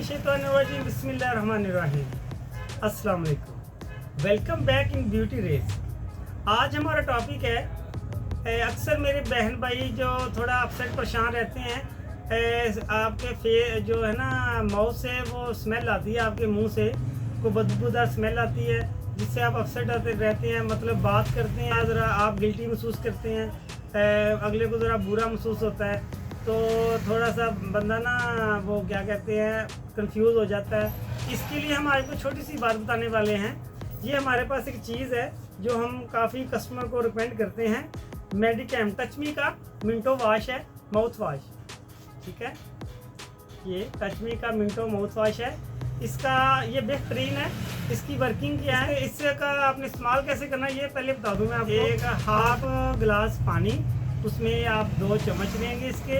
मिनश्शैतानिर्रजीम बिस्मिल्लाहिर्रहमानिर्रहीम। अस्सलाम वालेकुम, welcome back in beauty race. आज हमारा टॉपिक है अक्सर मेरे बहन भाई जो थोड़ा अपसेट परेशान रहते हैं, आपके जो है ना माउथ से वो स्मेल आती है, आपके मुंह से को बदबूदार स्मेल आती है, जिससे आप अपसेट रहते हैं। मतलब बात करते हैं ज़रा आप गिल्टी महसूस करते हैं, अगले को ज़रा बुरा महसूस होता है, तो थोड़ा सा बंदा ना वो क्या कहते हैं कंफ्यूज हो जाता है। इसके लिए हम आज को छोटी सी बात बताने वाले हैं। ये हमारे पास एक चीज़ है जो हम काफ़ी कस्टमर को रिकमेंड करते हैं। मेडिकेम टचमी का मिंटो वॉश है, माउथ वॉश, ठीक है। ये टचमी का मिंटो माउथ वॉश है, इसका ये बेहतरीन है। इसकी वर्किंग क्या है, इससे का आपने इस्तेमाल कैसे करना है ये पहले बता दूं मैं आपको। एक हाफ गिलास पानी, उसमें आप 2 चम्मच लेंगे इसके,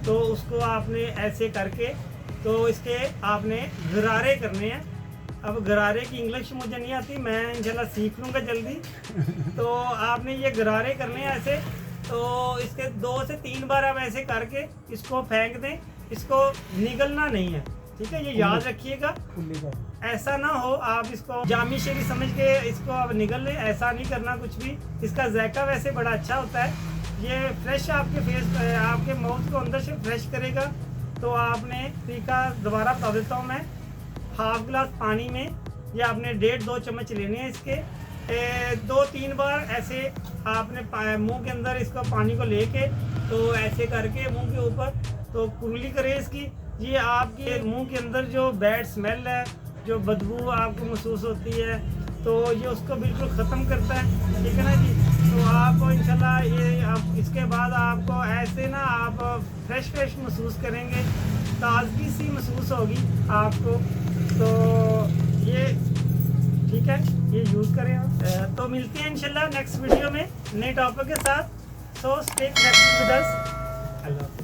तो उसको आपने ऐसे करके तो इसके आपने गरारे करने हैं। अब गरारे की इंग्लिश मुझे नहीं आती, मैं इंशाल्लाह सीख लूँगा जल्दी। तो आपने ये गरारे करने हैं ऐसे, तो इसके 2 से 3 बार आप ऐसे करके इसको फेंक दें। इसको निगलना नहीं है, ठीक है, ये याद रखिएगा। ऐसा ना हो आप इसको जामी शेरी समझ के इसको आप निगल लें, ऐसा नहीं करना कुछ भी। इसका जायका वैसे बड़ा अच्छा होता है, ये फ्रेश आपके फेस आपके माउथ को अंदर से फ्रेश करेगा। तो आपने तरीका दोबारा बता देता हूँ मैं। हाफ गिलास पानी में ये आपने 1.5-2 चम्मच लेने हैं इसके। 2-3 बार ऐसे आपने मुंह के अंदर इसको पानी को लेके तो ऐसे करके मुंह के ऊपर तो कुरली करें इसकी। ये आपके मुंह के अंदर जो बैड स्मेल है, जो बदबू आपको महसूस होती है, तो ये उसको बिल्कुल ख़त्म करता है, ठीक है ना जी। तो आपको इंशाल्लाह ये आप इसके बाद आपको ऐसे ना आप फ्रेश महसूस करेंगे, ताज़गी सी महसूस होगी आपको। तो ये ठीक है, ये यूज़ करें आप। तो मिलते हैं इंशाल्लाह नेक्स्ट वीडियो में नए टॉपिक के साथ। So stay connected with us. Allah.